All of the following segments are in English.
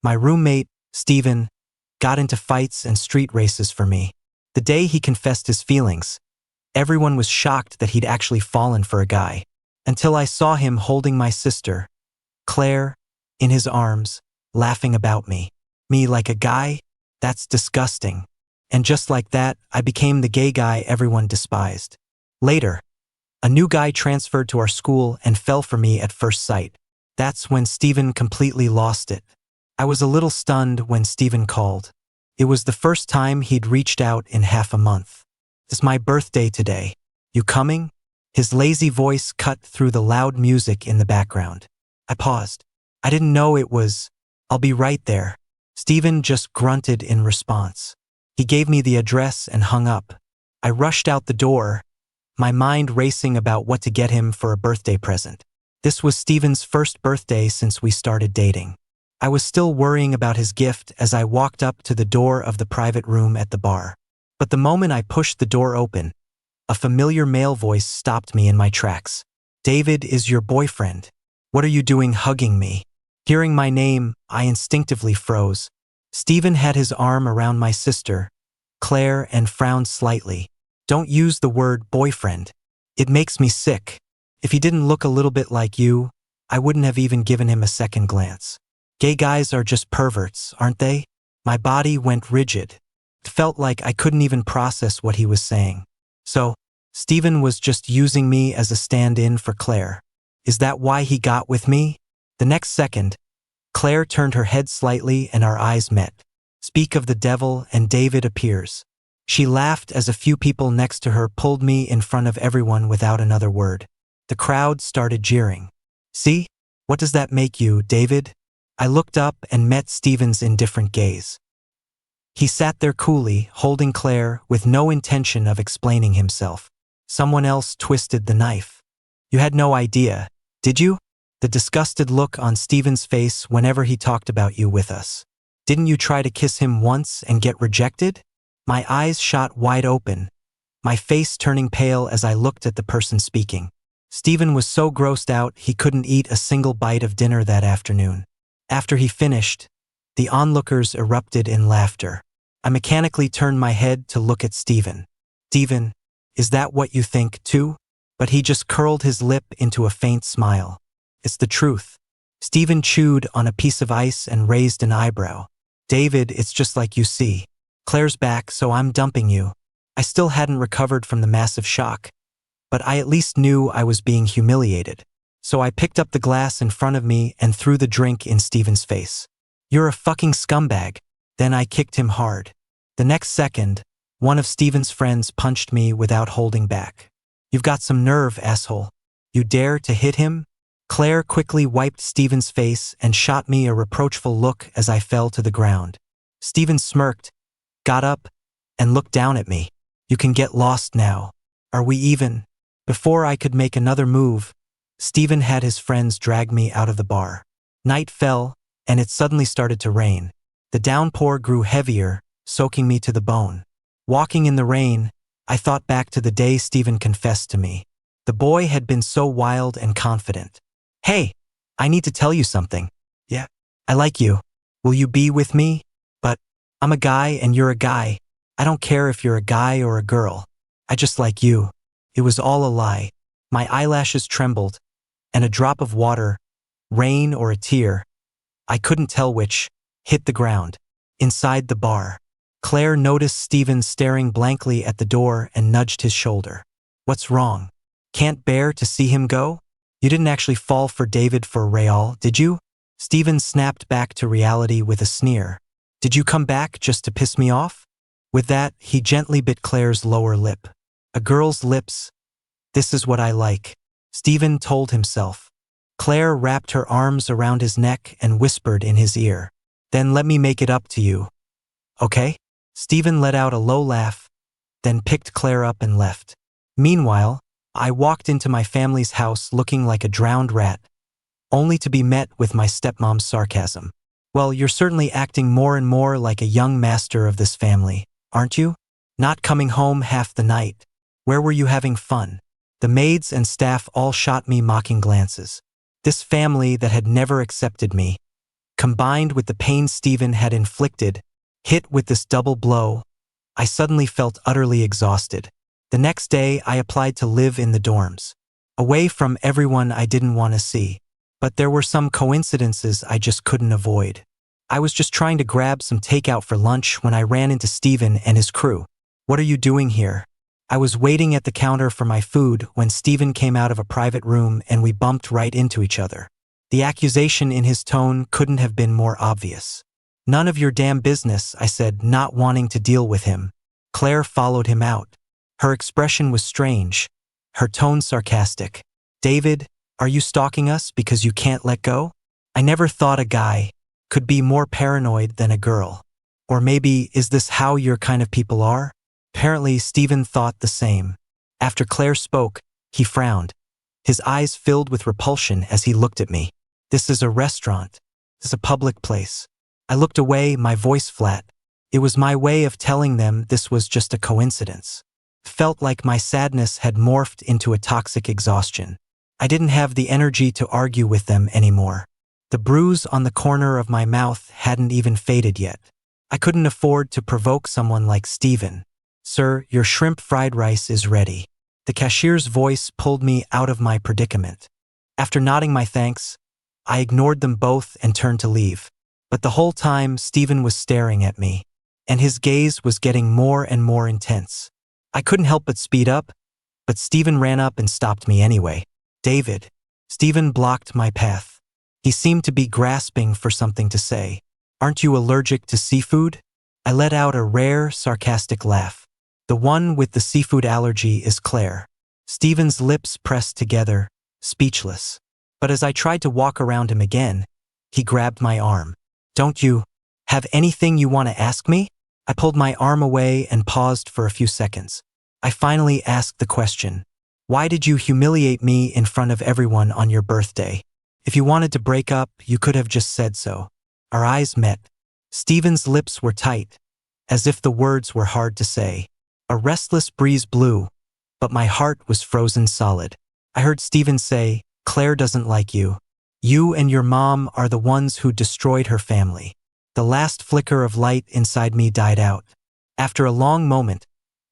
My roommate, Steven, got into fights and street races for me. The day he confessed his feelings, everyone was shocked that he'd actually fallen for a guy. Until I saw him holding my sister, Claire, in his arms, laughing about me. Me like a guy? That's disgusting. And just like that, I became the gay guy everyone despised. Later, a new guy transferred to our school and fell for me at first sight. That's when Steven completely lost it. I was a little stunned when Steven called. It was the first time he'd reached out in half a month. It's my birthday today. You coming? His lazy voice cut through the loud music in the background. I paused. I didn't know it was, I'll be right there. Steven just grunted in response. He gave me the address and hung up. I rushed out the door, my mind racing about what to get him for a birthday present. This was Steven's first birthday since we started dating. I was still worrying about his gift as I walked up to the door of the private room at the bar. But the moment I pushed the door open, a familiar male voice stopped me in my tracks. David is your boyfriend. What are you doing hugging me? Hearing my name, I instinctively froze. Steven had his arm around my sister, Claire, and frowned slightly. Don't use the word boyfriend. It makes me sick. If he didn't look a little bit like you, I wouldn't have even given him a second glance. Gay guys are just perverts, aren't they? My body went rigid. It felt like I couldn't even process what he was saying. So, Steven was just using me as a stand-in for Claire. Is that why he got with me? The next second, Claire turned her head slightly and our eyes met. Speak of the devil and David appears. She laughed as a few people next to her pulled me in front of everyone without another word. The crowd started jeering. See? What does that make you, David? I looked up and met Steven's indifferent gaze. He sat there coolly, holding Claire, with no intention of explaining himself. Someone else twisted the knife. You had no idea, did you? The disgusted look on Steven's face whenever he talked about you with us. Didn't you try to kiss him once and get rejected? My eyes shot wide open, my face turning pale as I looked at the person speaking. Steven was so grossed out he couldn't eat a single bite of dinner that afternoon. After he finished, the onlookers erupted in laughter. I mechanically turned my head to look at Steven. Steven, is that what you think too? But he just curled his lip into a faint smile. It's the truth. Steven chewed on a piece of ice and raised an eyebrow. David, it's just like you see. Claire's back, so I'm dumping you. I still hadn't recovered from the massive shock, but I at least knew I was being humiliated. So I picked up the glass in front of me and threw the drink in Steven's face. You're a fucking scumbag. Then I kicked him hard. The next second, one of Steven's friends punched me without holding back. You've got some nerve, asshole. You dare to hit him? Claire quickly wiped Steven's face and shot me a reproachful look as I fell to the ground. Steven smirked, got up, and looked down at me. You can get lost now. Are we even? Before I could make another move, Steven had his friends drag me out of the bar. Night fell, and it suddenly started to rain. The downpour grew heavier, soaking me to the bone. Walking in the rain, I thought back to the day Steven confessed to me. The boy had been so wild and confident. Hey, I need to tell you something. Yeah, I like you. Will you be with me? But I'm a guy and you're a guy. I don't care if you're a guy or a girl. I just like you. It was all a lie. My eyelashes trembled, and a drop of water, rain or a tear, I couldn't tell which, hit the ground. Inside the bar, Claire noticed Steven staring blankly at the door and nudged his shoulder. What's wrong? Can't bear to see him go? You didn't actually fall for David for real, did you? Steven snapped back to reality with a sneer. Did you come back just to piss me off? With that, he gently bit Claire's lower lip. A girl's lips. This is what I like, Steven told himself. Claire wrapped her arms around his neck and whispered in his ear. Then let me make it up to you. Okay? Steven let out a low laugh, then picked Claire up and left. Meanwhile, I walked into my family's house looking like a drowned rat, only to be met with my stepmom's sarcasm. Well, you're certainly acting more and more like a young master of this family, aren't you? Not coming home half the night. Where were you having fun? The maids and staff all shot me mocking glances. This family that had never accepted me. combined with the pain Steven had inflicted, hit with this double blow, I suddenly felt utterly exhausted. The next day, I applied to live in the dorms, away from everyone I didn't want to see. But there were some coincidences I just couldn't avoid. I was just trying to grab some takeout for lunch when I ran into Steven and his crew. "What are you doing here?" I was waiting at the counter for my food when Steven came out of a private room and we bumped right into each other. The accusation in his tone couldn't have been more obvious. "None of your damn business," I said, not wanting to deal with him. Claire followed him out. Her expression was strange, her tone sarcastic. "David, are you stalking us because you can't let go?" I never thought a guy could be more paranoid than a girl. Or maybe, is this how your kind of people are? Apparently, Steven thought the same. After Claire spoke, he frowned. His eyes filled with repulsion as he looked at me. "This is a restaurant. This is a public place." I looked away, my voice flat. It was my way of telling them this was just a coincidence. Felt like my sadness had morphed into a toxic exhaustion. I didn't have the energy to argue with them anymore. The bruise on the corner of my mouth hadn't even faded yet. I couldn't afford to provoke someone like Steven. "Sir, your shrimp fried rice is ready." The cashier's voice pulled me out of my predicament. After nodding my thanks, I ignored them both and turned to leave. But the whole time, Steven was staring at me, and his gaze was getting more and more intense. I couldn't help but speed up, but Steven ran up and stopped me anyway. "David." Steven blocked my path. He seemed to be grasping for something to say. "Aren't you allergic to seafood?" I let out a rare, sarcastic laugh. The one with the seafood allergy is Claire. Steven's lips pressed together, speechless. But as I tried to walk around him again, he grabbed my arm. "Don't you have anything you want to ask me?" I pulled my arm away and paused for a few seconds. I finally asked the question. "Why did you humiliate me in front of everyone on your birthday? If you wanted to break up, you could have just said so." Our eyes met. Steven's lips were tight, as if the words were hard to say. A restless breeze blew, but my heart was frozen solid. I heard Steven say, "Claire doesn't like you. You and your mom are the ones who destroyed her family." The last flicker of light inside me died out. After a long moment,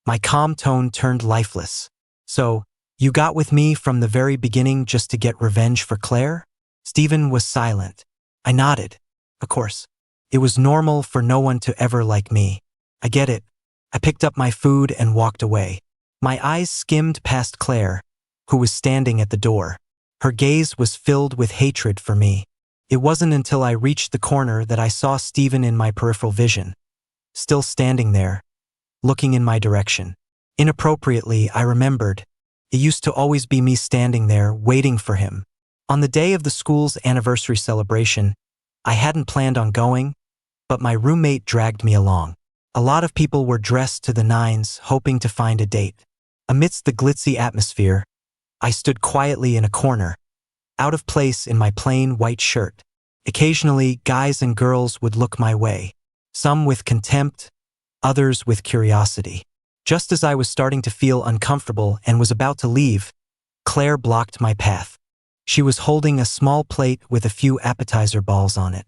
my calm tone turned lifeless. "So, you got with me from the very beginning just to get revenge for Claire?" Steven was silent. I nodded. Of course. It was normal for no one to ever like me. "I get it." I picked up my food and walked away. My eyes skimmed past Claire, who was standing at the door. Her gaze was filled with hatred for me. It wasn't until I reached the corner that I saw Steven in my peripheral vision, still standing there, looking in my direction. Inappropriately, I remembered. It used to always be me standing there, waiting for him. On the day of the school's anniversary celebration, I hadn't planned on going, but my roommate dragged me along. A lot of people were dressed to the nines, hoping to find a date. Amidst the glitzy atmosphere, I stood quietly in a corner, out of place in my plain white shirt. Occasionally, guys and girls would look my way, some with contempt, others with curiosity. Just as I was starting to feel uncomfortable and was about to leave, Claire blocked my path. She was holding a small plate with a few appetizer balls on it.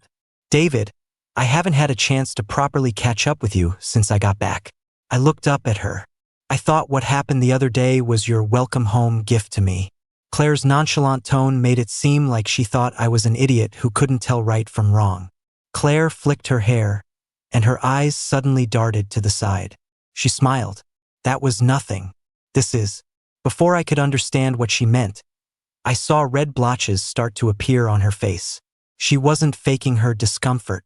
"David, I haven't had a chance to properly catch up with you since I got back." I looked up at her. "I thought what happened the other day was your welcome home gift to me." Claire's nonchalant tone made it seem like she thought I was an idiot who couldn't tell right from wrong. Claire flicked her hair, and her eyes suddenly darted to the side. She smiled. "That was nothing. This is." Before I could understand what she meant, I saw red blotches start to appear on her face. She wasn't faking her discomfort.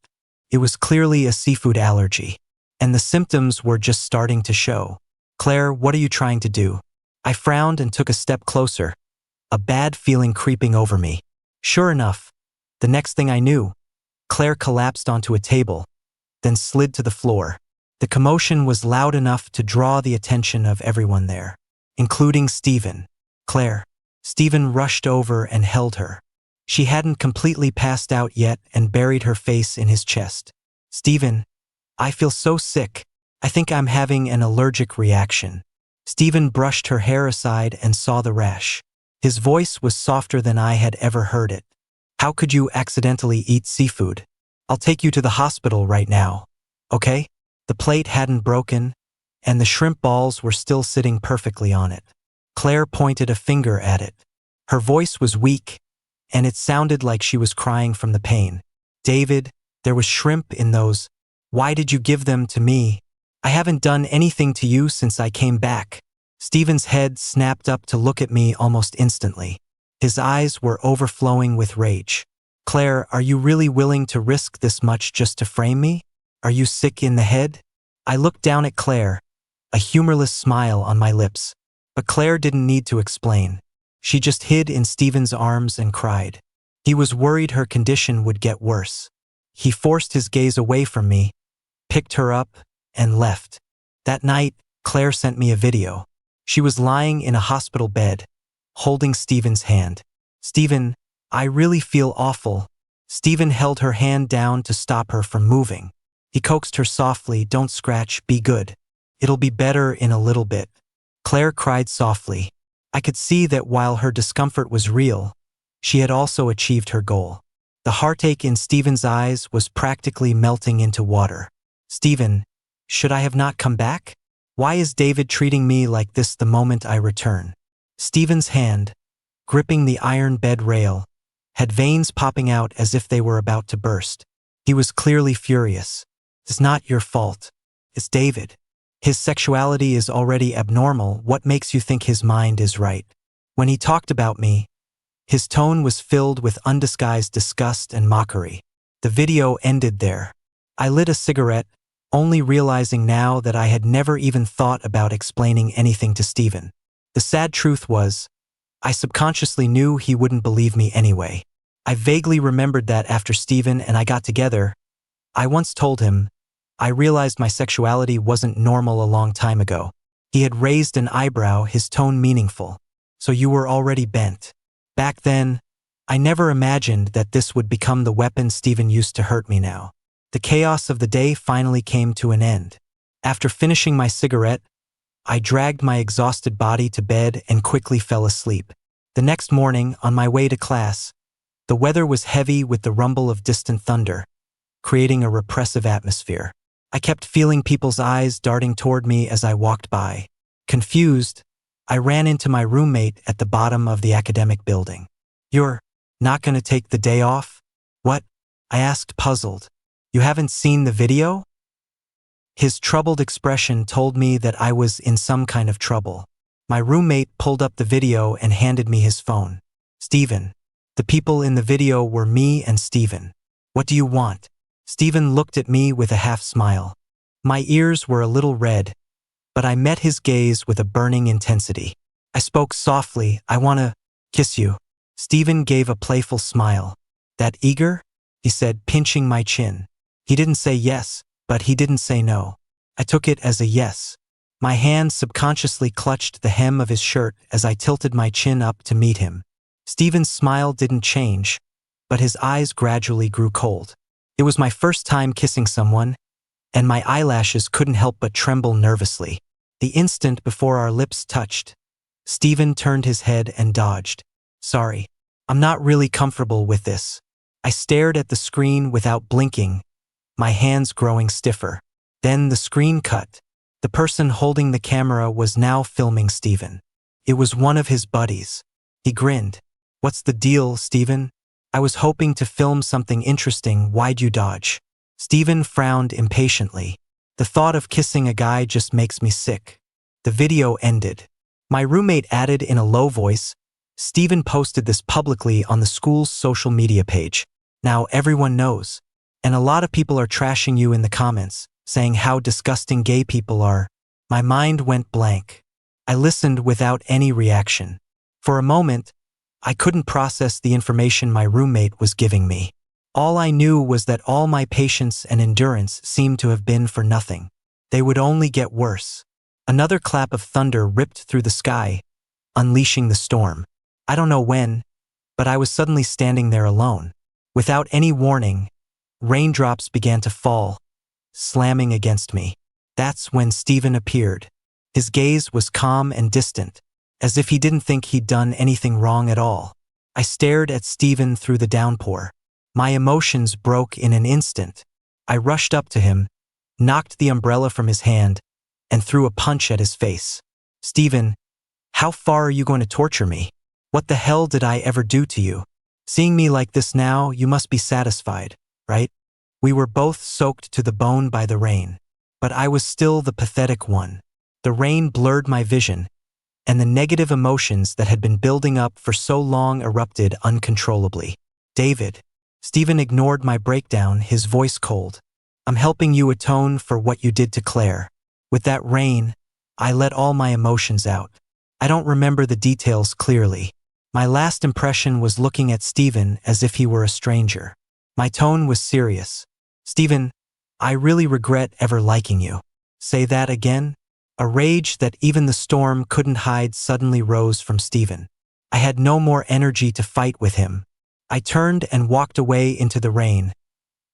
It was clearly a seafood allergy, and the symptoms were just starting to show. "Claire, what are you trying to do?" I frowned and took a step closer, a bad feeling creeping over me. Sure enough, the next thing I knew, Claire collapsed onto a table, then slid to the floor. The commotion was loud enough to draw the attention of everyone there, including Steven. "Claire." Steven rushed over and held her. She hadn't completely passed out yet and buried her face in his chest. "Steven, I feel so sick. I think I'm having an allergic reaction." Steven brushed her hair aside and saw the rash. His voice was softer than I had ever heard it. "How could you accidentally eat seafood?" I'll take you to the hospital right now. Okay? The plate hadn't broken, and the shrimp balls were still sitting perfectly on it. Claire pointed a finger at it. Her voice was weak, and it sounded like she was crying from the pain. David, there was shrimp in those. Why did you give them to me? I haven't done anything to you since I came back. Stephen's head snapped up to look at me almost instantly. His eyes were overflowing with rage. Claire, are you really willing to risk this much just to frame me? Are you sick in the head? I looked down at Claire, a humorless smile on my lips. But Claire didn't need to explain. She just hid in Stephen's arms and cried. He was worried her condition would get worse. He forced his gaze away from me, picked her up, and left. That night, Claire sent me a video. She was lying in a hospital bed, holding Stephen's hand. Stephen, I really feel awful. Stephen held her hand down to stop her from moving. He coaxed her softly, don't scratch, be good. It'll be better in a little bit. Claire cried softly. I could see that while her discomfort was real, she had also achieved her goal. The heartache in Stephen's eyes was practically melting into water. Stephen, should I have not come back? Why is David treating me like this the moment I return? Stephen's hand, gripping the iron bed rail, had veins popping out as if they were about to burst. He was clearly furious. It's not your fault. It's David. His sexuality is already abnormal. What makes you think his mind is right? When he talked about me, his tone was filled with undisguised disgust and mockery. The video ended there. I lit a cigarette, only realizing now that I had never even thought about explaining anything to Stephen. The sad truth was, I subconsciously knew he wouldn't believe me anyway. I vaguely remembered that after Stephen and I got together, I once told him, I realized my sexuality wasn't normal a long time ago. He had raised an eyebrow, his tone meaningful. So you were already bent. Back then, I never imagined that this would become the weapon Stephen used to hurt me now. The chaos of the day finally came to an end. After finishing my cigarette, I dragged my exhausted body to bed and quickly fell asleep. The next morning, on my way to class, the weather was heavy with the rumble of distant thunder, creating a repressive atmosphere. I kept feeling people's eyes darting toward me as I walked by. Confused, I ran into my roommate at the bottom of the academic building. You're not going to take the day off? What? I asked, puzzled. You haven't seen the video? His troubled expression told me that I was in some kind of trouble. My roommate pulled up the video and handed me his phone. Stephen. The people in the video were me and Stephen. What do you want? Stephen looked at me with a half smile. My ears were a little red, but I met his gaze with a burning intensity. I spoke softly, I want to kiss you. Stephen gave a playful smile. That eager? He said, pinching my chin. He didn't say yes, but he didn't say no. I took it as a yes. My hand subconsciously clutched the hem of his shirt as I tilted my chin up to meet him. Stephen's smile didn't change, but his eyes gradually grew cold. It was my first time kissing someone, and my eyelashes couldn't help but tremble nervously. The instant before our lips touched, Stephen turned his head and dodged. Sorry, I'm not really comfortable with this. I stared at the screen without blinking, my hands growing stiffer. Then the screen cut. The person holding the camera was now filming Stephen. It was one of his buddies. He grinned. What's the deal, Stephen? I was hoping to film something interesting, why'd you dodge? Stephen frowned impatiently. The thought of kissing a guy just makes me sick. The video ended. My roommate added in a low voice, Stephen posted this publicly on the school's social media page. Now everyone knows. And a lot of people are trashing you in the comments, saying how disgusting gay people are. My mind went blank. I listened without any reaction. For a moment, I couldn't process the information my roommate was giving me. All I knew was that all my patience and endurance seemed to have been for nothing. They would only get worse. Another clap of thunder ripped through the sky, unleashing the storm. I don't know when, but I was suddenly standing there alone. Without any warning, raindrops began to fall, slamming against me. That's when Stephen appeared. His gaze was calm and distant, as if he didn't think he'd done anything wrong at all. I stared at Stephen through the downpour. My emotions broke in an instant. I rushed up to him, knocked the umbrella from his hand, and threw a punch at his face. Steven, how far are you going to torture me? What the hell did I ever do to you? Seeing me like this now, you must be satisfied, right? We were both soaked to the bone by the rain, but I was still the pathetic one. The rain blurred my vision, and the negative emotions that had been building up for so long erupted uncontrollably. David. Steven ignored my breakdown, his voice cold. I'm helping you atone for what you did to Claire. With that rain, I let all my emotions out. I don't remember the details clearly. My last impression was looking at Steven as if he were a stranger. My tone was serious. Steven, I really regret ever liking you. Say that again? A rage that even the storm couldn't hide suddenly rose from Steven. I had no more energy to fight with him. I turned and walked away into the rain,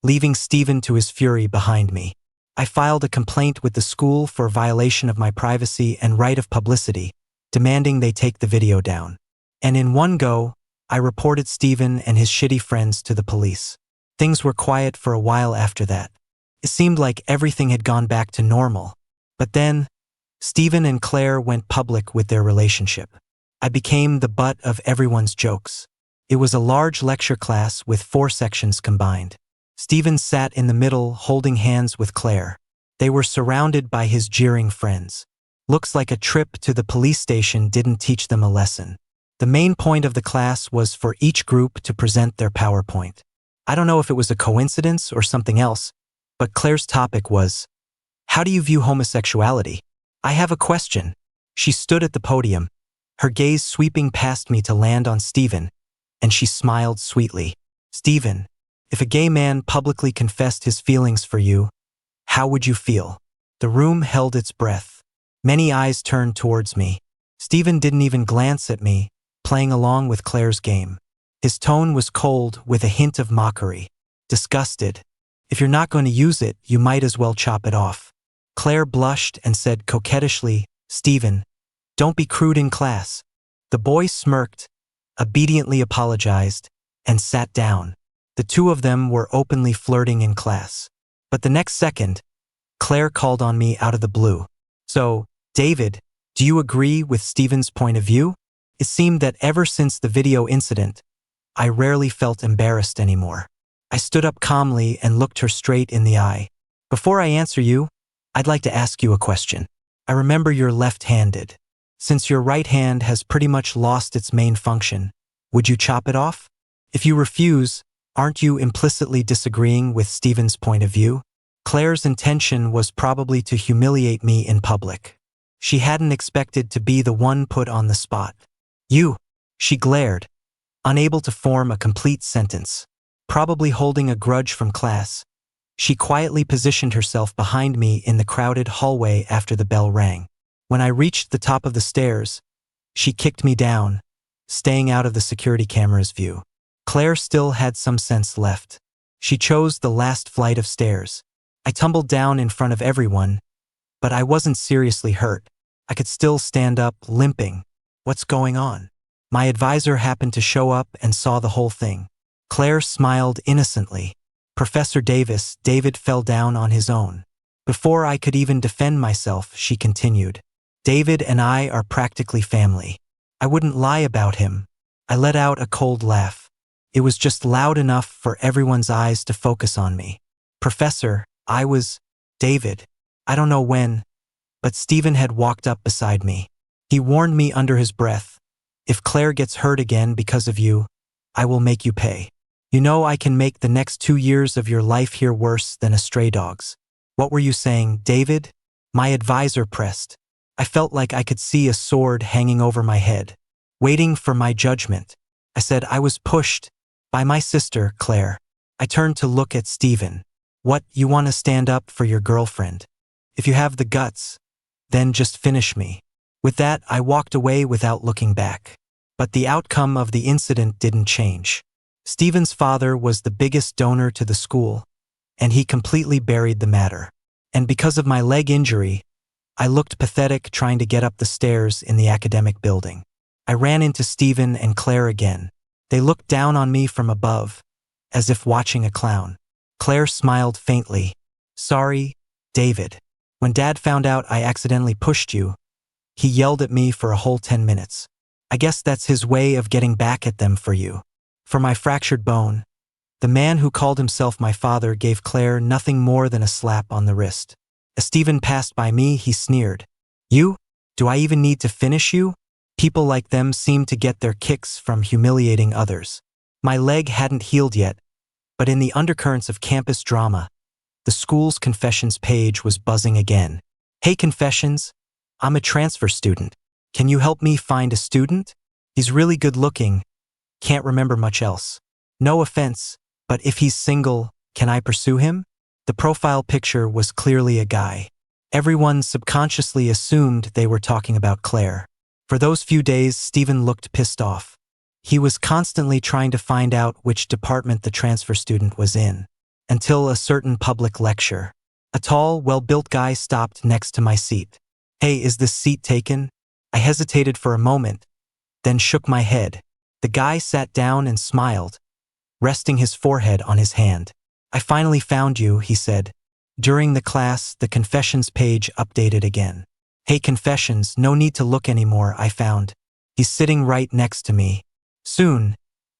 leaving Steven to his fury behind me. I filed a complaint with the school for violation of my privacy and right of publicity, demanding they take the video down. And in one go, I reported Steven and his shitty friends to the police. Things were quiet for a while after that. It seemed like everything had gone back to normal. But then, Steven and Claire went public with their relationship. I became the butt of everyone's jokes. It was a large lecture class with 4 sections combined. Steven sat in the middle holding hands with Claire. They were surrounded by his jeering friends. Looks like a trip to the police station didn't teach them a lesson. The main point of the class was for each group to present their PowerPoint. I don't know if it was a coincidence or something else, but Claire's topic was, how do you view homosexuality? I have a question. She stood at the podium, her gaze sweeping past me to land on Steven, and she smiled sweetly. Steven, if a gay man publicly confessed his feelings for you, how would you feel? The room held its breath. Many eyes turned towards me. Steven didn't even glance at me, playing along with Claire's game. His tone was cold with a hint of mockery. Disgusted. If you're not going to use it, you might as well chop it off. Claire blushed and said coquettishly, Steven, don't be crude in class. The boy smirked, obediently apologized, and sat down. The two of them were openly flirting in class. But the next second, Claire called on me out of the blue. So, David, do you agree with Steven's point of view? It seemed that ever since the video incident, I rarely felt embarrassed anymore. I stood up calmly and looked her straight in the eye. Before I answer you, I'd like to ask you a question. I remember you're left-handed. Since your right hand has pretty much lost its main function, would you chop it off? If you refuse, aren't you implicitly disagreeing with Steven's point of view? Claire's intention was probably to humiliate me in public. She hadn't expected to be the one put on the spot. You, she glared, unable to form a complete sentence. Probably holding a grudge from class, she quietly positioned herself behind me in the crowded hallway after the bell rang. When I reached the top of the stairs, she kicked me down, staying out of the security camera's view. Claire still had some sense left. She chose the last flight of stairs. I tumbled down in front of everyone, but I wasn't seriously hurt. I could still stand up, limping. What's going on? My advisor happened to show up and saw the whole thing. Claire smiled innocently. Professor Davis, David fell down on his own. Before I could even defend myself, she continued. David and I are practically family. I wouldn't lie about him. I let out a cold laugh. It was just loud enough for everyone's eyes to focus on me. Professor, David. I don't know when, but Steven had walked up beside me. He warned me under his breath, if Claire gets hurt again because of you, I will make you pay. You know I can make the next 2 years of your life here worse than a stray dog's. What were you saying, David? My advisor pressed. I felt like I could see a sword hanging over my head, waiting for my judgment. I said I was pushed by my sister, Claire. I turned to look at Steven. What, you want to stand up for your girlfriend? If you have the guts, then just finish me. With that, I walked away without looking back. But the outcome of the incident didn't change. Steven's father was the biggest donor to the school, and he completely buried the matter. And because of my leg injury, I looked pathetic trying to get up the stairs in the academic building. I ran into Steven and Claire again. They looked down on me from above, as if watching a clown. Claire smiled faintly. Sorry, David. When Dad found out I accidentally pushed you, he yelled at me for a whole 10 minutes. I guess that's his way of getting back at them for you. For my fractured bone, the man who called himself my father gave Claire nothing more than a slap on the wrist. As Stephen passed by me, he sneered. You? Do I even need to finish you? People like them seem to get their kicks from humiliating others. My leg hadn't healed yet, but in the undercurrents of campus drama, the school's confessions page was buzzing again. Hey confessions, I'm a transfer student. Can you help me find a student? He's really good looking, can't remember much else. No offense, but if he's single, can I pursue him? The profile picture was clearly a guy. Everyone subconsciously assumed they were talking about Claire. For those few days, Stephen looked pissed off. He was constantly trying to find out which department the transfer student was in. Until a certain public lecture. A tall, well-built guy stopped next to my seat. Hey, is this seat taken? I hesitated for a moment, then shook my head. The guy sat down and smiled, resting his forehead on his hand. I finally found you, he said. During the class, the confessions page updated again. Hey confessions, no need to look anymore, I found. He's sitting right next to me. Soon,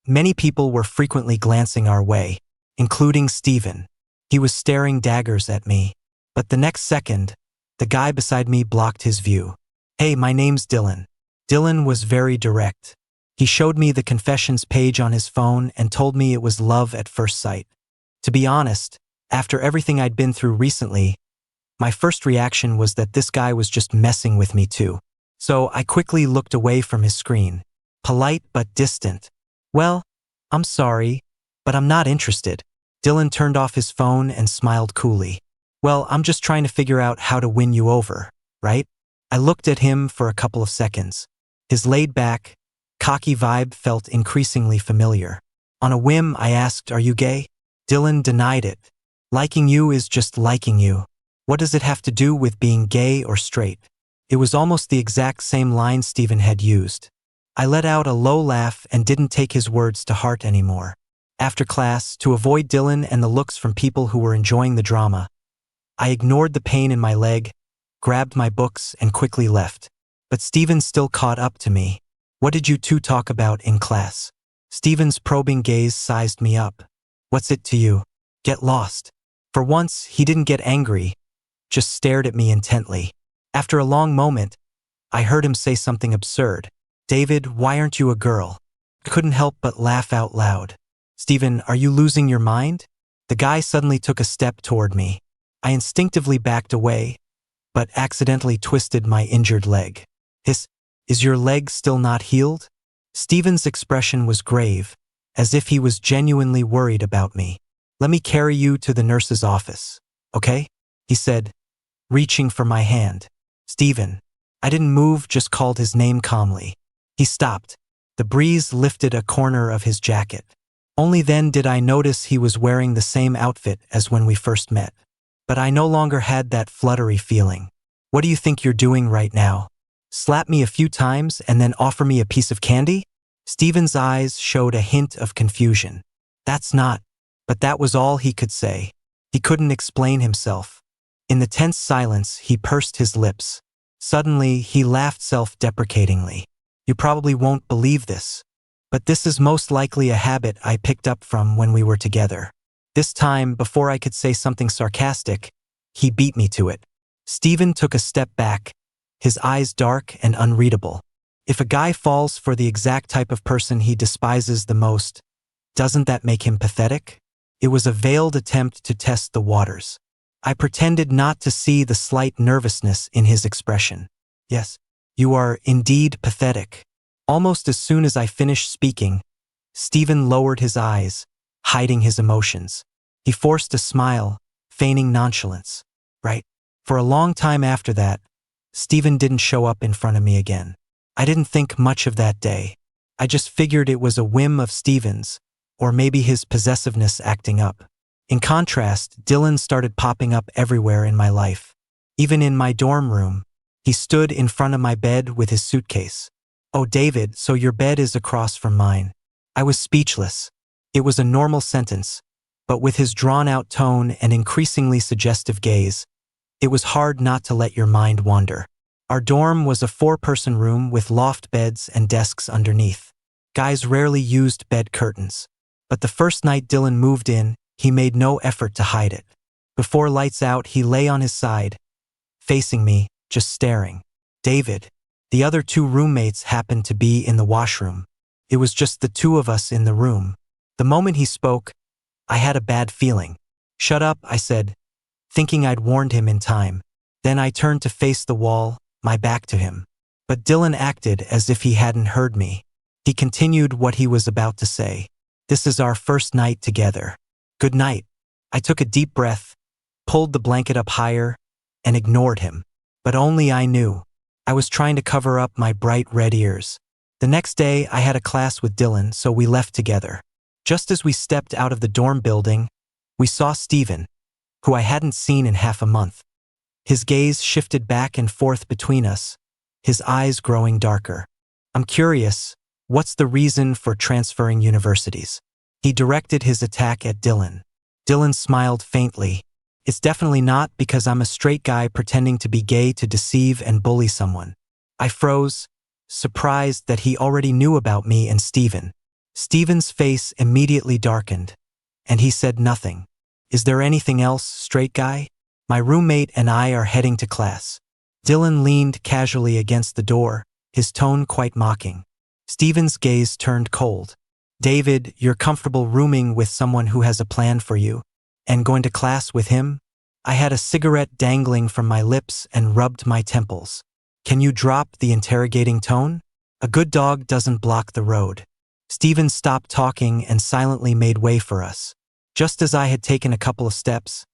many people were frequently glancing our way, including Stephen. He was staring daggers at me. But the next second, the guy beside me blocked his view. Hey, my name's Dylan. Dylan was very direct. He showed me the confessions page on his phone and told me it was love at first sight. To be honest, after everything I'd been through recently, my first reaction was that this guy was just messing with me too. So I quickly looked away from his screen. Polite but distant. Well, I'm sorry, but I'm not interested. Dylan turned off his phone and smiled coolly. Well, I'm just trying to figure out how to win you over, right? I looked at him for a couple of seconds. His laid-back, cocky vibe felt increasingly familiar. On a whim, I asked, "Are you gay?" Dylan denied it. Liking you is just liking you. What does it have to do with being gay or straight? It was almost the exact same line Stephen had used. I let out a low laugh and didn't take his words to heart anymore. After class, to avoid Dylan and the looks from people who were enjoying the drama, I ignored the pain in my leg, grabbed my books, and quickly left. But Stephen still caught up to me. What did you two talk about in class? Stephen's probing gaze sized me up. What's it to you? Get lost. For once, he didn't get angry, just stared at me intently. After a long moment, I heard him say something absurd. David, why aren't you a girl? I couldn't help but laugh out loud. Stephen, are you losing your mind? The guy suddenly took a step toward me. I instinctively backed away, but accidentally twisted my injured leg. Is your leg still not healed? Stephen's expression was grave, as if he was genuinely worried about me. Let me carry you to the nurse's office, okay? He said, reaching for my hand. Stephen. I didn't move, just called his name calmly. He stopped. The breeze lifted a corner of his jacket. Only then did I notice he was wearing the same outfit as when we first met. But I no longer had that fluttery feeling. What do you think you're doing right now? Slap me a few times and then offer me a piece of candy? Stephen's eyes showed a hint of confusion. That's not. But that was all he could say. He couldn't explain himself. In the tense silence, he pursed his lips. Suddenly, he laughed self-deprecatingly. You probably won't believe this, but this is most likely a habit I picked up from when we were together. This time, before I could say something sarcastic, he beat me to it. Stephen took a step back, his eyes dark and unreadable. If a guy falls for the exact type of person he despises the most, doesn't that make him pathetic? It was a veiled attempt to test the waters. I pretended not to see the slight nervousness in his expression. Yes, you are indeed pathetic. Almost as soon as I finished speaking, Stephen lowered his eyes, hiding his emotions. He forced a smile, feigning nonchalance. Right. For a long time after that, Stephen didn't show up in front of me again. I didn't think much of that day. I just figured it was a whim of Stephen's, or maybe his possessiveness acting up. In contrast, Dylan started popping up everywhere in my life. Even in my dorm room, he stood in front of my bed with his suitcase. Oh, David, so your bed is across from mine. I was speechless. It was a normal sentence, but with his drawn-out tone and increasingly suggestive gaze, it was hard not to let your mind wander. Our dorm was a 4-person room with loft beds and desks underneath. Guys rarely used bed curtains. But the first night Dylan moved in, he made no effort to hide it. Before lights out, he lay on his side, facing me, just staring. David, the other 2 roommates, happened to be in the washroom. It was just the 2 of us in the room. The moment he spoke, I had a bad feeling. "Shut up," I said, thinking I'd warned him in time. Then I turned to face the wall, my back to him. But Dylan acted as if he hadn't heard me. He continued what he was about to say. "This is our first night together. Good night." I took a deep breath, pulled the blanket up higher, and ignored him. But only I knew. I was trying to cover up my bright red ears. The next day, I had a class with Dylan, so we left together. Just as we stepped out of the dorm building, we saw Steven, who I hadn't seen in half a month. His gaze shifted back and forth between us, his eyes growing darker. "I'm curious, what's the reason for transferring universities?" He directed his attack at Dylan. Dylan smiled faintly. "It's definitely not because I'm a straight guy pretending to be gay to deceive and bully someone." I froze, surprised that he already knew about me and Steven. Steven's face immediately darkened, and he said nothing. "Is there anything else, straight guy? My roommate and I are heading to class." Dylan leaned casually against the door, his tone quite mocking. Steven's gaze turned cold. "David, you're comfortable rooming with someone who has a plan for you, and going to class with him?" I had a cigarette dangling from my lips and rubbed my temples. "Can you drop the interrogating tone? A good dog doesn't block the road." Steven stopped talking and silently made way for us. Just as I had taken a couple of steps,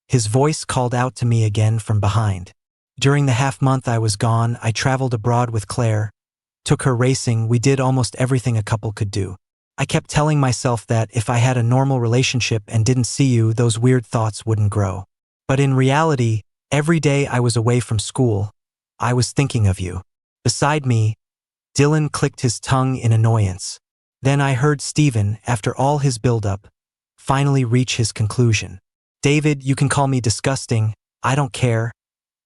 his voice called out to me again from behind. During the half-month I was gone, I traveled abroad with Claire, took her racing. We did almost everything a couple could do. I kept telling myself that if I had a normal relationship and didn't see you, those weird thoughts wouldn't grow. But in reality, every day I was away from school, I was thinking of you. Beside me, Dylan clicked his tongue in annoyance. Then I heard Steven, after all his build-up, finally reach his conclusion. "David, you can call me disgusting, I don't care,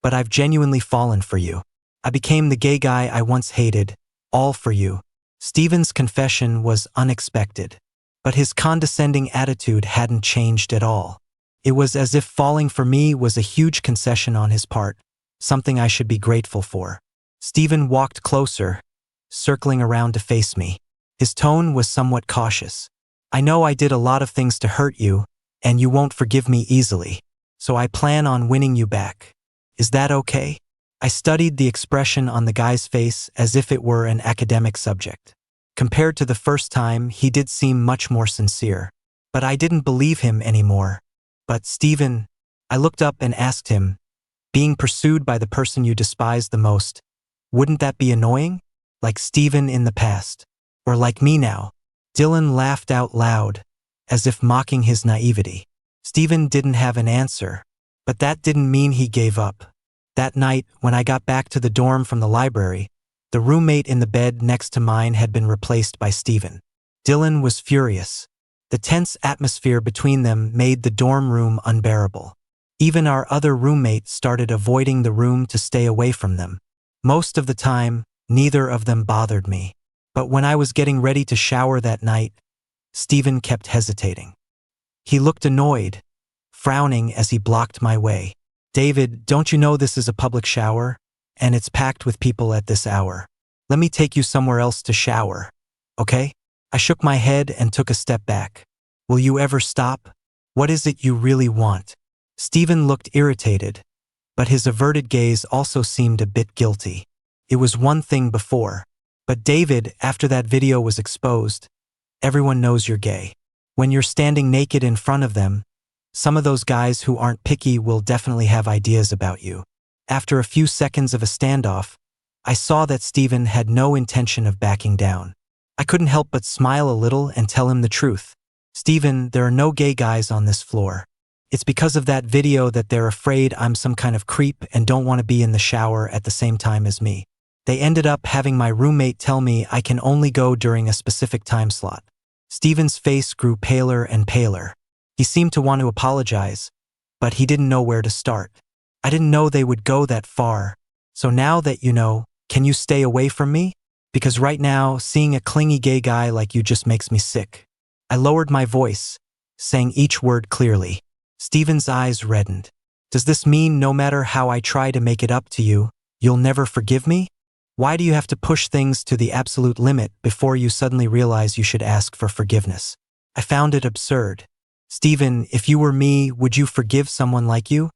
but I've genuinely fallen for you. I became the gay guy I once hated, all for you." Steven's confession was unexpected, but his condescending attitude hadn't changed at all. It was as if falling for me was a huge concession on his part, something I should be grateful for. Steven walked closer, circling around to face me. His tone was somewhat cautious. "I know I did a lot of things to hurt you, and you won't forgive me easily, so I plan on winning you back. Is that okay?" I studied the expression on the guy's face as if it were an academic subject. Compared to the first time, he did seem much more sincere. But I didn't believe him anymore. "But Steven," I looked up and asked him, "being pursued by the person you despise the most, wouldn't that be annoying? Like Steven in the past? Or like me now?" Dylan laughed out loud, as if mocking his naivety. Steven didn't have an answer, but that didn't mean he gave up. That night, when I got back to the dorm from the library, the roommate in the bed next to mine had been replaced by Steven. Dylan was furious. The tense atmosphere between them made the dorm room unbearable. Even our other roommate started avoiding the room to stay away from them. Most of the time, neither of them bothered me. But when I was getting ready to shower that night, Steven kept hesitating. He looked annoyed, frowning as he blocked my way. "David, don't you know this is a public shower? And it's packed with people at this hour. Let me take you somewhere else to shower, okay?" I shook my head and took a step back. "Will you ever stop? What is it you really want?" Steven looked irritated, but his averted gaze also seemed a bit guilty. It was one thing before. "But David, after that video was exposed, everyone knows you're gay. When you're standing naked in front of them, some of those guys who aren't picky will definitely have ideas about you." After a few seconds of a standoff, I saw that Steven had no intention of backing down. I couldn't help but smile a little and tell him the truth. "Steven, there are no gay guys on this floor. It's because of that video that they're afraid I'm some kind of creep and don't want to be in the shower at the same time as me. They ended up having my roommate tell me I can only go during a specific time slot. Steven's face grew paler and paler. He seemed to want to apologize, but he didn't know where to start. I didn't know they would go that far. So now that you know, can you stay away from me? Because right now, seeing a clingy gay guy like you just makes me sick. I lowered my voice, saying each word clearly. Steven's eyes reddened. Does this mean no matter how I try to make it up to you, you'll never forgive me? Why do you have to push things to the absolute limit before you suddenly realize you should ask for forgiveness? I found it absurd. Steven, if you were me, would you forgive someone like you?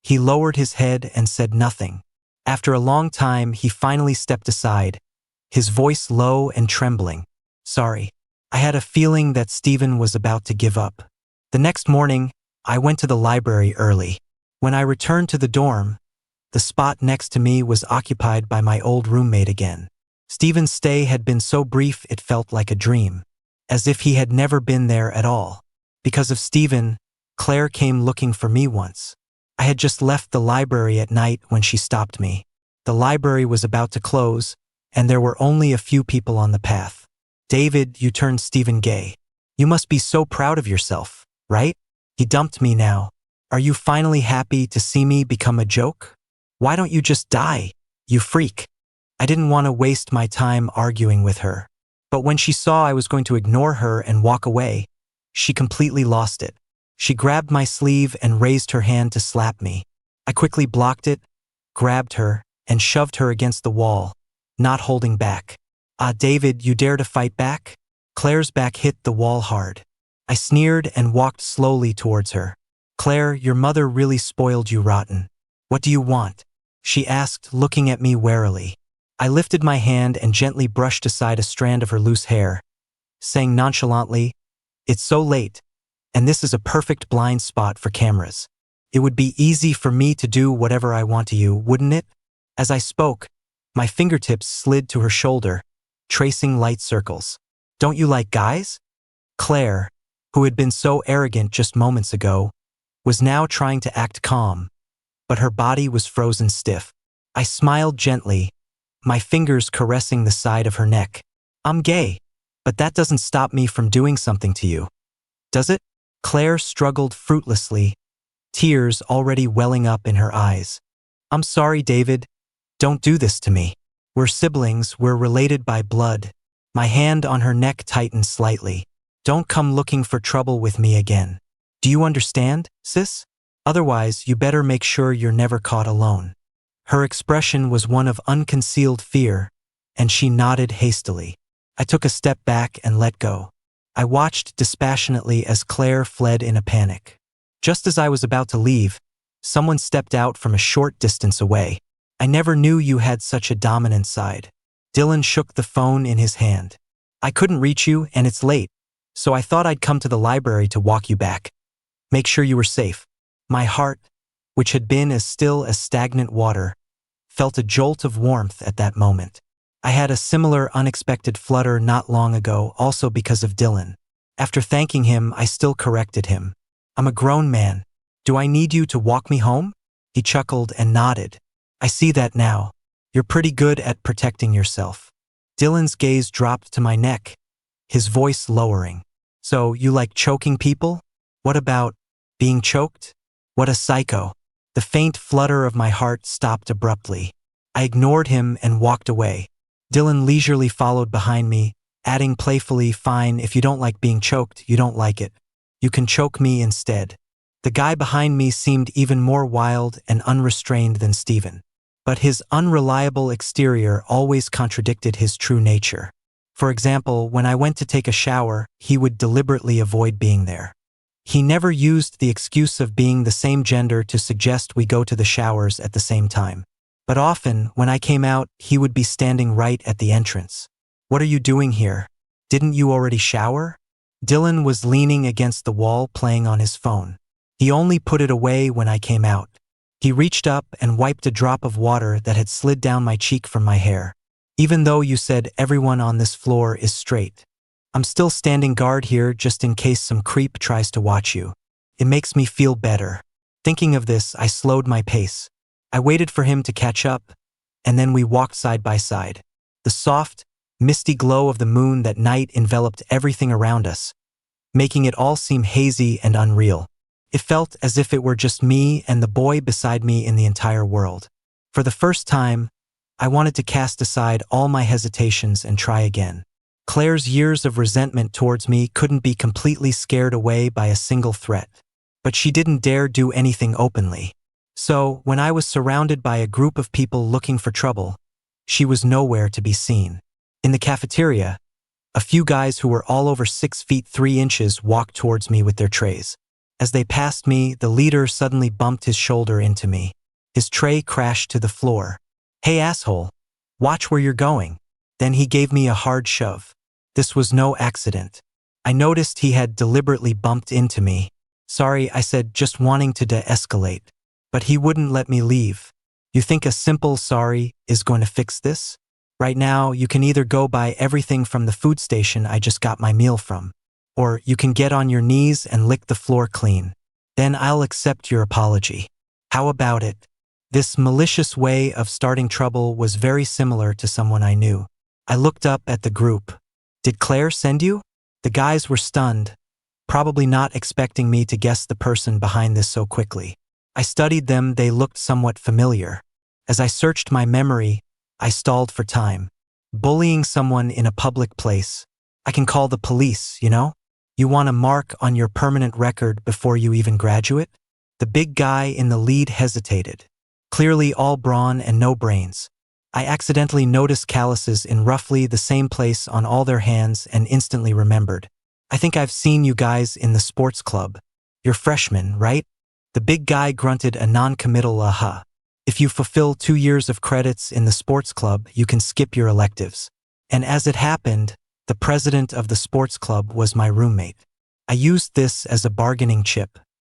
He lowered his head and said nothing. After a long time, he finally stepped aside, his voice low and trembling. Sorry. I had a feeling that Steven was about to give up. The next morning, I went to the library early. When I returned to the dorm, the spot next to me was occupied by my old roommate again. Steven's stay had been so brief it felt like a dream, as if he had never been there at all. Because of Steven, Claire came looking for me once. I had just left the library at night when she stopped me. The library was about to close, and there were only a few people on the path. David, you turned Steven gay. You must be so proud of yourself, right? He dumped me now. Are you finally happy to see me become a joke? Why don't you just die, you freak? I didn't want to waste my time arguing with her. But when she saw I was going to ignore her and walk away, she completely lost it. She grabbed my sleeve and raised her hand to slap me. I quickly blocked it, grabbed her, and shoved her against the wall, not holding back. Ah, David, you dare to fight back? Claire's back hit the wall hard. I sneered and walked slowly towards her. Claire, your mother really spoiled you rotten. What do you want? She asked, looking at me warily. I lifted my hand and gently brushed aside a strand of her loose hair, saying nonchalantly, It's so late, and this is a perfect blind spot for cameras. It would be easy for me to do whatever I want to you, wouldn't it? As I spoke, my fingertips slid to her shoulder, tracing light circles. Don't you like guys? Claire, who had been so arrogant just moments ago, was now trying to act calm, but her body was frozen stiff. I smiled gently, my fingers caressing the side of her neck. I'm gay, but that doesn't stop me from doing something to you. Does it? Claire struggled fruitlessly, tears already welling up in her eyes. I'm sorry, David. Don't do this to me. We're siblings, we're related by blood. My hand on her neck tightened slightly. Don't come looking for trouble with me again. Do you understand, sis? Otherwise, you better make sure you're never caught alone. Her expression was one of unconcealed fear, and she nodded hastily. I took a step back and let go. I watched dispassionately as Claire fled in a panic. Just as I was about to leave, someone stepped out from a short distance away. I never knew you had such a dominant side. Dylan shook the phone in his hand. I couldn't reach you, and it's late, so I thought I'd come to the library to walk you back. Make sure you were safe. My heart, which had been as still as stagnant water, felt a jolt of warmth at that moment. I had a similar unexpected flutter not long ago, also because of Dylan. After thanking him, I still corrected him. I'm a grown man. Do I need you to walk me home? He chuckled and nodded. I see that now. You're pretty good at protecting yourself. Dylan's gaze dropped to my neck, his voice lowering. So, you like choking people? What about being choked? What a psycho. The faint flutter of my heart stopped abruptly. I ignored him and walked away. Dylan leisurely followed behind me, adding playfully, fine, if you don't like being choked, you don't like it. You can choke me instead. The guy behind me seemed even more wild and unrestrained than Steven. But his unreliable exterior always contradicted his true nature. For example, when I went to take a shower, he would deliberately avoid being there. He never used the excuse of being the same gender to suggest we go to the showers at the same time. But often, when I came out, he would be standing right at the entrance. What are you doing here? Didn't you already shower? Dylan was leaning against the wall playing on his phone. He only put it away when I came out. He reached up and wiped a drop of water that had slid down my cheek from my hair. Even though you said everyone on this floor is straight, I'm still standing guard here just in case some creep tries to watch you. It makes me feel better. Thinking of this, I slowed my pace. I waited for him to catch up, and then we walked side by side. The soft, misty glow of the moon that night enveloped everything around us, making it all seem hazy and unreal. It felt as if it were just me and the boy beside me in the entire world. For the first time, I wanted to cast aside all my hesitations and try again. Claire's years of resentment towards me couldn't be completely scared away by a single threat. But she didn't dare do anything openly. So, when I was surrounded by a group of people looking for trouble, she was nowhere to be seen. In the cafeteria, a few guys who were all over 6 feet 3 inches walked towards me with their trays. As they passed me, the leader suddenly bumped his shoulder into me. His tray crashed to the floor. "Hey asshole, watch where you're going." Then he gave me a hard shove. This was no accident. I noticed he had deliberately bumped into me. "Sorry," I said, just wanting to de-escalate. But he wouldn't let me leave. "You think a simple sorry is going to fix this? Right now, you can either go buy everything from the food station I just got my meal from, or you can get on your knees and lick the floor clean. Then I'll accept your apology. How about it?" This malicious way of starting trouble was very similar to someone I knew. I looked up at the group. "Did Claire send you?" The guys were stunned, probably not expecting me to guess the person behind this so quickly. I studied them, they looked somewhat familiar. As I searched my memory, I stalled for time. Bullying someone in a public place. I can call the police, you know? You want a mark on your permanent record before you even graduate? The big guy in the lead hesitated. Clearly all brawn and no brains. I accidentally noticed calluses in roughly the same place on all their hands and instantly remembered. "I think I've seen you guys in the sports club. You're freshmen, right?" The big guy grunted a non-committal aha. "If you fulfill 2 years of credits in the sports club, you can skip your electives." And as it happened, the president of the sports club was my roommate. I used this as a bargaining chip.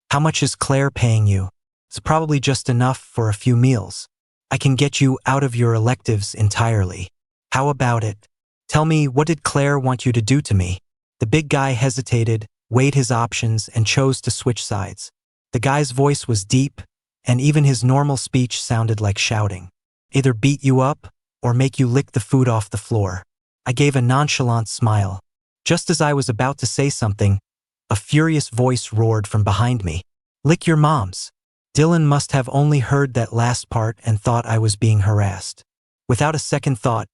"How much is Claire paying you?" "It's probably just enough for a few meals. I can get you out of your electives entirely." "How about it? Tell me, what did Claire want you to do to me?" The big guy hesitated, weighed his options, and chose to switch sides. The guy's voice was deep, and even his normal speech sounded like shouting. "Either beat you up, or make you lick the food off the floor." I gave a nonchalant smile. Just as I was about to say something, a furious voice roared from behind me. "Lick your moms." Dylan must have only heard that last part and thought I was being harassed. Without a second thought,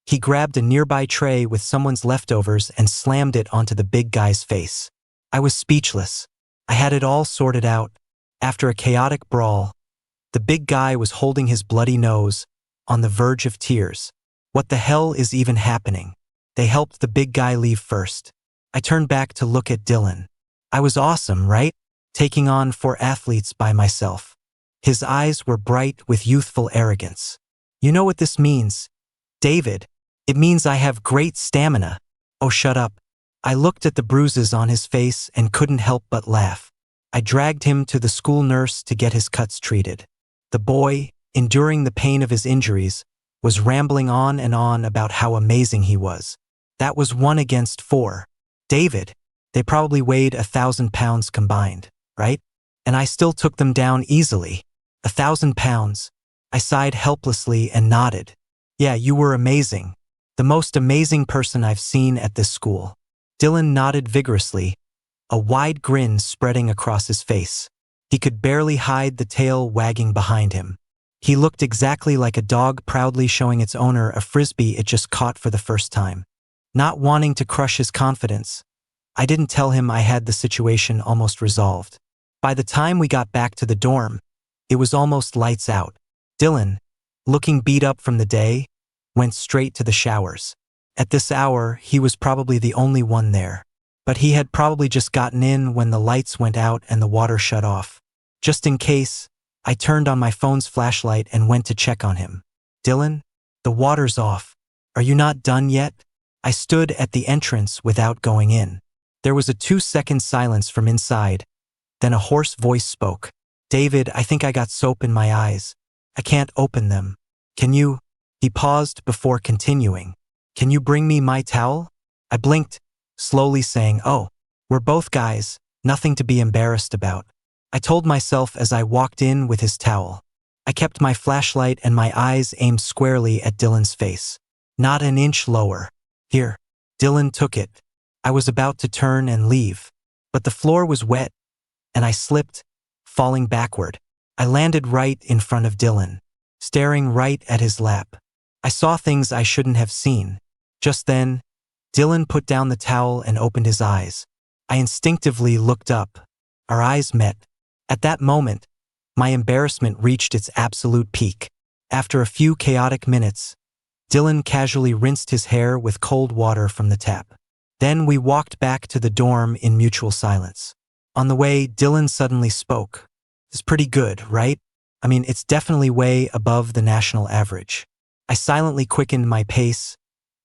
he grabbed a nearby tray with someone's leftovers and slammed it onto the big guy's face. I was speechless. I had it all sorted out. After a chaotic brawl, the big guy was holding his bloody nose, on the verge of tears. What the hell is even happening? They helped the big guy leave first. I turned back to look at Dylan. I was awesome, right? Taking on 4 athletes by myself. His eyes were bright with youthful arrogance. "You know what this means, David? It means I have great stamina." "Oh, shut up." I looked at the bruises on his face and couldn't help but laugh. I dragged him to the school nurse to get his cuts treated. The boy, enduring the pain of his injuries, was rambling on and on about how amazing he was. That was 1 against 4. David, they probably weighed 1,000 pounds combined, right? And I still took them down easily. 1,000 pounds. I sighed helplessly and nodded. "Yeah, you were amazing. The most amazing person I've seen at this school." Dylan nodded vigorously, a wide grin spreading across his face. He could barely hide the tail wagging behind him. He looked exactly like a dog proudly showing its owner a frisbee it just caught for the first time. Not wanting to crush his confidence, I didn't tell him I had the situation almost resolved. By the time we got back to the dorm, it was almost lights out. Dylan, looking beat up from the day, went straight to the showers. At this hour, he was probably the only one there. But he had probably just gotten in when the lights went out and the water shut off. Just in case, I turned on my phone's flashlight and went to check on him. "Dylan, the water's off. Are you not done yet?" I stood at the entrance without going in. There was a 2-second silence from inside. Then a hoarse voice spoke. "David, I think I got soap in my eyes. I can't open them. Can you?" He paused before continuing. "Can you bring me my towel?" I blinked, slowly saying, "Oh, we're both guys, nothing to be embarrassed about." I told myself as I walked in with his towel. I kept my flashlight and my eyes aimed squarely at Dylan's face. Not an inch lower. Here. Dylan took it. I was about to turn and leave, but the floor was wet, and I slipped, falling backward. I landed right in front of Dylan, staring right at his lap. I saw things I shouldn't have seen. Just then, Dylan put down the towel and opened his eyes. I instinctively looked up. Our eyes met. At that moment, my embarrassment reached its absolute peak. After a few chaotic minutes, Dylan casually rinsed his hair with cold water from the tap. Then we walked back to the dorm in mutual silence. On the way, Dylan suddenly spoke. "It's pretty good, right? I mean, it's definitely way above the national average." I silently quickened my pace,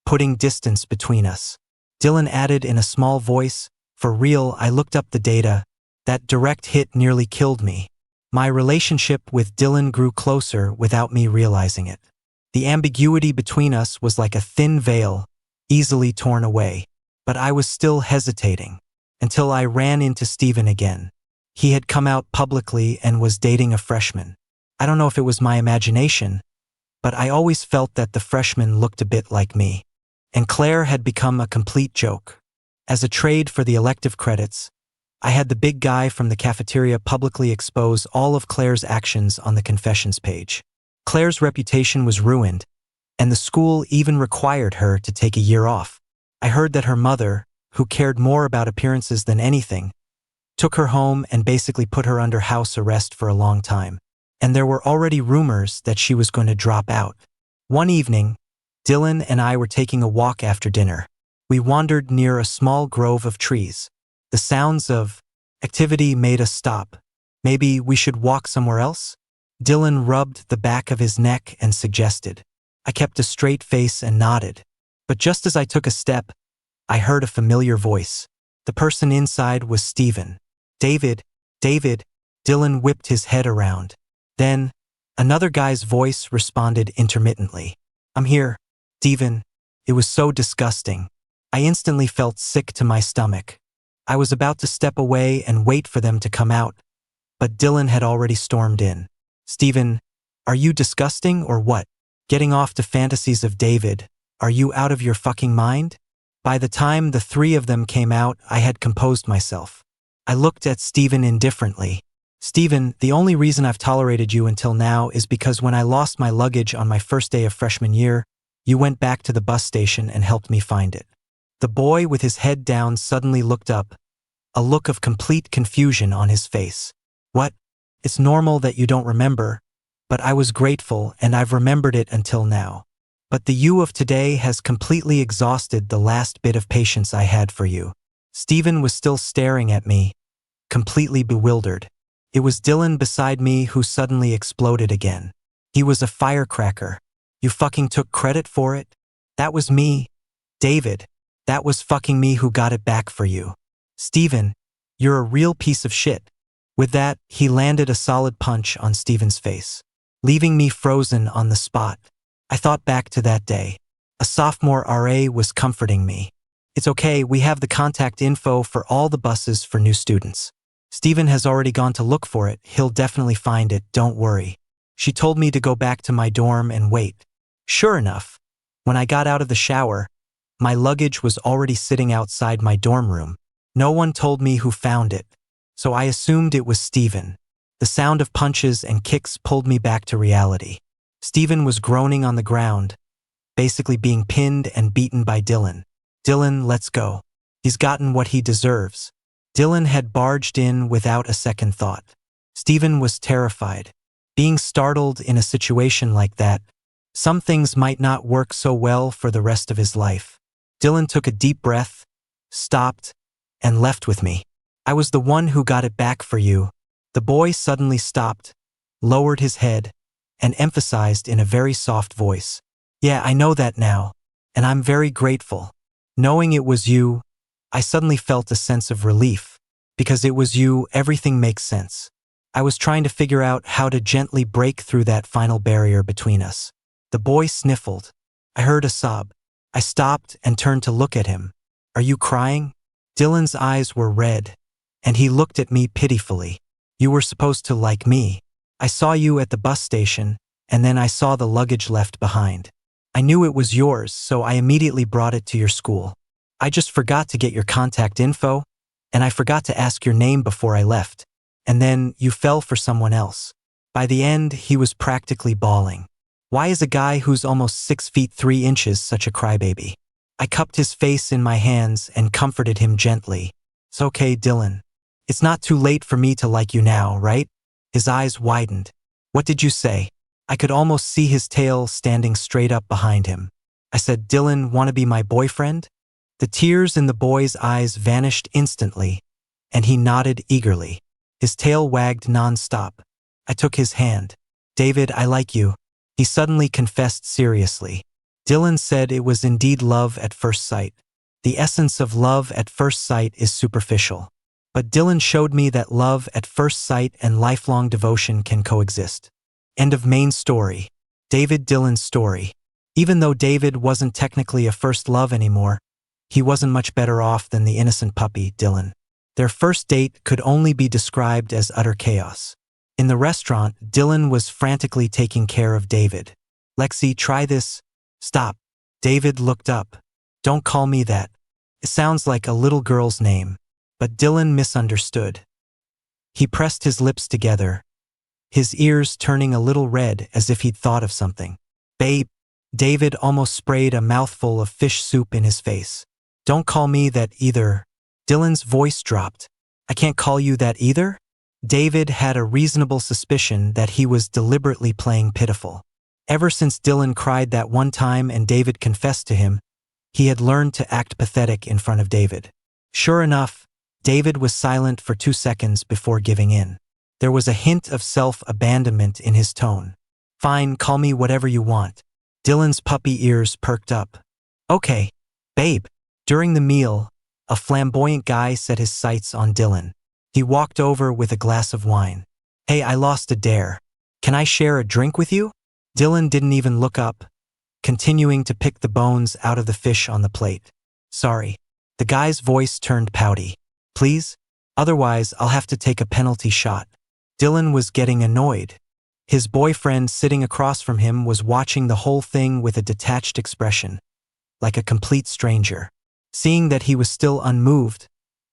putting distance between us. Dylan added in a small voice, "For real, I looked up the data. That direct hit nearly killed me." My relationship with Dylan grew closer without me realizing it. The ambiguity between us was like a thin veil, easily torn away. But I was still hesitating, until I ran into Steven again. He had come out publicly and was dating a freshman. I don't know if it was my imagination, but I always felt that the freshman looked a bit like me. And Claire had become a complete joke. As a trade for the elective credits, I had the big guy from the cafeteria publicly expose all of Claire's actions on the confessions page. Claire's reputation was ruined, and the school even required her to take a year off. I heard that her mother, who cared more about appearances than anything, took her home and basically put her under house arrest for a long time. And there were already rumors that she was going to drop out. One evening, Dylan and I were taking a walk after dinner. We wandered near a small grove of trees. The sounds of activity made us stop. "Maybe we should walk somewhere else?" Dylan rubbed the back of his neck and suggested. I kept a straight face and nodded. But just as I took a step, I heard a familiar voice. The person inside was Steven. "David, David." Dylan whipped his head around. Then, another guy's voice responded intermittently. "I'm here, Steven." It was so disgusting. I instantly felt sick to my stomach. I was about to step away and wait for them to come out, but Dylan had already stormed in. "Steven, are you disgusting or what? Getting off to fantasies of David? Are you out of your fucking mind?" By the time the three of them came out, I had composed myself. I looked at Steven indifferently. "Steven, the only reason I've tolerated you until now is because when I lost my luggage on my first day of freshman year, you went back to the bus station and helped me find it." The boy with his head down suddenly looked up, a look of complete confusion on his face. "What? It's normal that you don't remember, but I was grateful and I've remembered it until now. But the you of today has completely exhausted the last bit of patience I had for you." Steven was still staring at me, completely bewildered. It was Dylan beside me who suddenly exploded again. He was a firecracker. "You fucking took credit for it? That was me. David, that was fucking me who got it back for you. Steven, you're a real piece of shit." With that, he landed a solid punch on Steven's face, leaving me frozen on the spot. I thought back to that day. A sophomore RA was comforting me. "It's okay, we have the contact info for all the buses for new students. Steven has already gone to look for it, he'll definitely find it, don't worry." She told me to go back to my dorm and wait. Sure enough, when I got out of the shower, my luggage was already sitting outside my dorm room. No one told me who found it, so I assumed it was Steven. The sound of punches and kicks pulled me back to reality. Steven was groaning on the ground, basically being pinned and beaten by Dylan. "Dylan, let's go. He's gotten what he deserves." Dylan had barged in without a second thought. Steven was terrified. Being startled in a situation like that, some things might not work so well for the rest of his life. Dylan took a deep breath, stopped, and left with me. "I was the one who got it back for you." The boy suddenly stopped, lowered his head, and emphasized in a very soft voice. "Yeah, I know that now, and I'm very grateful. Knowing it was you, I suddenly felt a sense of relief. Because it was you, everything makes sense." I was trying to figure out how to gently break through that final barrier between us. The boy sniffled. I heard a sob. I stopped and turned to look at him. "Are you crying?" Dylan's eyes were red, and he looked at me pitifully. "You were supposed to like me. I saw you at the bus station, and then I saw the luggage left behind. I knew it was yours, so I immediately brought it to your school. I just forgot to get your contact info, and I forgot to ask your name before I left. And then you fell for someone else. By the end, he was practically bawling. Why is a guy who's almost 6 feet 3 inches such a crybaby? I cupped his face in my hands and comforted him gently. It's okay, Dylan. It's not too late for me to like you now, right? His eyes widened. What did you say? I could almost see his tail standing straight up behind him. I said, Dylan, wanna be my boyfriend? The tears in the boy's eyes vanished instantly, and he nodded eagerly. His tail wagged non-stop. I took his hand. David, I like you. He suddenly confessed seriously. Dylan said it was indeed love at first sight. The essence of love at first sight is superficial. But Dylan showed me that love at first sight and lifelong devotion can coexist. End of main story. David Dylan's story. Even though David wasn't technically a first love anymore, he wasn't much better off than the innocent puppy, Dylan. Their first date could only be described as utter chaos. In the restaurant, Dylan was frantically taking care of David. Lexi, try this. Stop. David looked up. Don't call me that. It sounds like a little girl's name. But Dylan misunderstood. He pressed his lips together, his ears turning a little red as if he'd thought of something. Babe. David almost sprayed a mouthful of fish soup in his face. Don't call me that either. Dylan's voice dropped. I can't call you that either? David had a reasonable suspicion that he was deliberately playing pitiful. Ever since Dylan cried that one time and David confessed to him, he had learned to act pathetic in front of David. Sure enough, David was silent for 2 seconds before giving in. There was a hint of self-abandonment in his tone. Fine, call me whatever you want. Dylan's puppy ears perked up. Okay, babe. During the meal, a flamboyant guy set his sights on Dylan. He walked over with a glass of wine. Hey, I lost a dare. Can I share a drink with you? Dylan didn't even look up, continuing to pick the bones out of the fish on the plate. Sorry. The guy's voice turned pouty. Please? Otherwise, I'll have to take a penalty shot. Dylan was getting annoyed. His boyfriend sitting across from him was watching the whole thing with a detached expression, like a complete stranger. Seeing that he was still unmoved,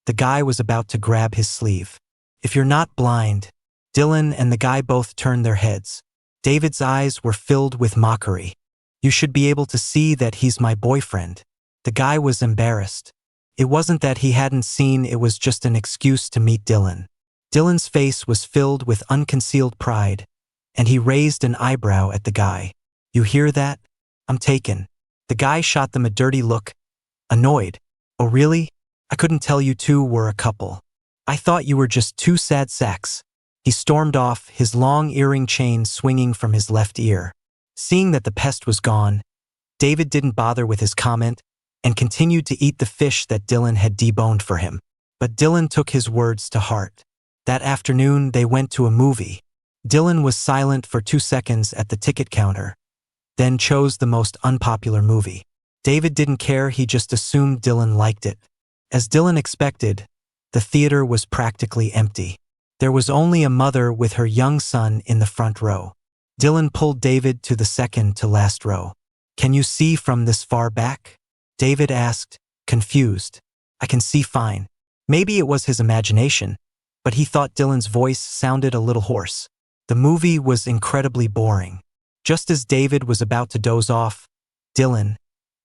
the guy was about to grab his sleeve. If you're not blind, Dylan and the guy both turned their heads. David's eyes were filled with mockery. You should be able to see that he's my boyfriend. The guy was embarrassed. It wasn't that he hadn't seen, it was just an excuse to meet Dylan. Dylan's face was filled with unconcealed pride, and he raised an eyebrow at the guy. You hear that? I'm taken. The guy shot them a dirty look, annoyed. Oh really? I couldn't tell you two were a couple. I thought you were just two sad sacks. He stormed off, his long earring chain swinging from his left ear. Seeing that the pest was gone, David didn't bother with his comment and continued to eat the fish that Dylan had deboned for him. But Dylan took his words to heart. That afternoon, they went to a movie. Dylan was silent for 2 seconds at the ticket counter, then chose the most unpopular movie. David didn't care, he just assumed Dylan liked it. As Dylan expected, the theater was practically empty. There was only a mother with her young son in the front row. Dylan pulled David to the second to last row. Can you see from this far back? David asked, confused. I can see fine. Maybe it was his imagination, but he thought Dylan's voice sounded a little hoarse. The movie was incredibly boring. Just as David was about to doze off, Dylan,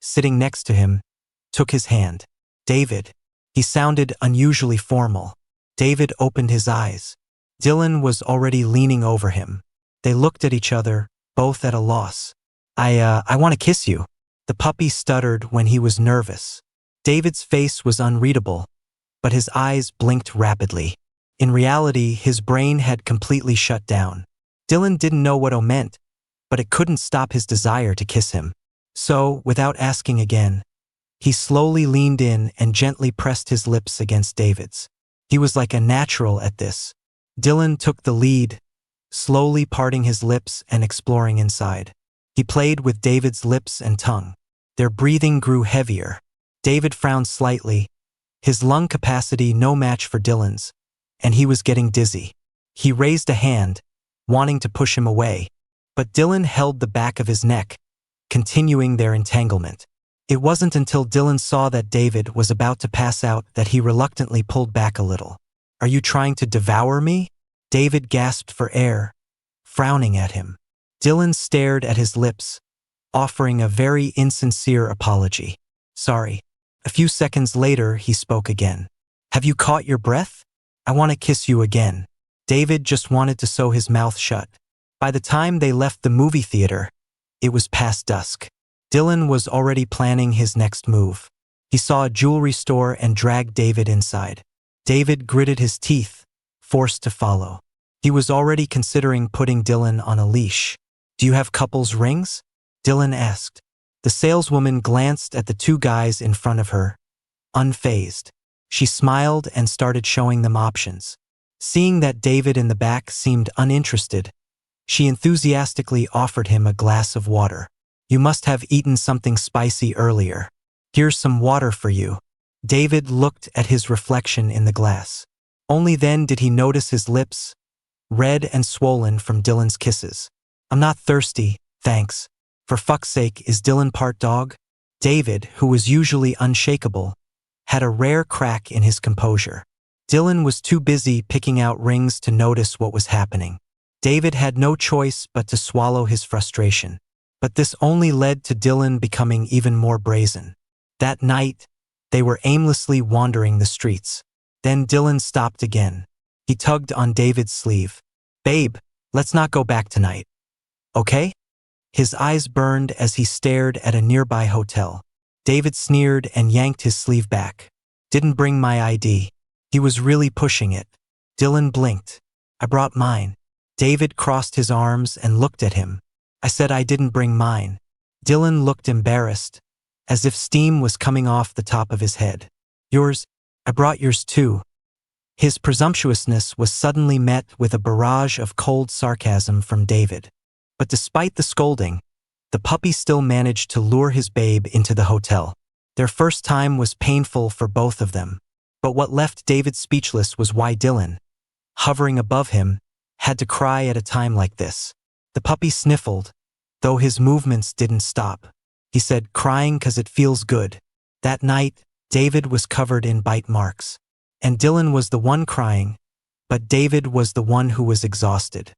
sitting next to him, took his hand. David. He sounded unusually formal. David opened his eyes. Dylan was already leaning over him. They looked at each other, both at a loss. I want to kiss you. The puppy stuttered when he was nervous. David's face was unreadable, but his eyes blinked rapidly. In reality, his brain had completely shut down. Dylan didn't know what O meant, but it couldn't stop his desire to kiss him. So, without asking again, he slowly leaned in and gently pressed his lips against David's. He was like a natural at this. Dylan took the lead, slowly parting his lips and exploring inside. He played with David's lips and tongue. Their breathing grew heavier. David frowned slightly, his lung capacity no match for Dylan's, and he was getting dizzy. He raised a hand, wanting to push him away, but Dylan held the back of his neck, continuing their entanglement. It wasn't until Dylan saw that David was about to pass out that he reluctantly pulled back a little. "Are you trying to devour me?" David gasped for air, frowning at him. Dylan stared at his lips, offering a very insincere apology. "Sorry." A few seconds later, he spoke again. "Have you caught your breath? I want to kiss you again." David just wanted to sew his mouth shut. By the time they left the movie theater, it was past dusk. Dylan was already planning his next move. He saw a jewelry store and dragged David inside. David gritted his teeth, forced to follow. He was already considering putting Dylan on a leash. "Do you have couples rings?" Dylan asked. The saleswoman glanced at the two guys in front of her, unfazed. She smiled and started showing them options. Seeing that David in the back seemed uninterested, she enthusiastically offered him a glass of water. "You must have eaten something spicy earlier. Here's some water for you." David looked at his reflection in the glass. Only then did he notice his lips, red and swollen from Dylan's kisses. "I'm not thirsty, thanks. For fuck's sake, is Dylan part dog?" David, who was usually unshakable, had a rare crack in his composure. Dylan was too busy picking out rings to notice what was happening. David had no choice but to swallow his frustration. But this only led to Dylan becoming even more brazen. That night, they were aimlessly wandering the streets. Then Dylan stopped again. He tugged on David's sleeve. "Babe, let's not go back tonight. Okay?" His eyes burned as he stared at a nearby hotel. David sneered and yanked his sleeve back. "Didn't bring my ID." He was really pushing it. Dylan blinked. "I brought mine." David crossed his arms and looked at him. "I said I didn't bring mine." Dylan looked embarrassed, as if steam was coming off the top of his head. "Yours? I brought yours too." His presumptuousness was suddenly met with a barrage of cold sarcasm from David. But despite the scolding, the puppy still managed to lure his babe into the hotel. Their first time was painful for both of them. But what left David speechless was why Dylan, hovering above him, had to cry at a time like this. The puppy sniffled, though his movements didn't stop. He said, "Crying 'cause it feels good." That night, David was covered in bite marks. And Dylan was the one crying, but David was the one who was exhausted.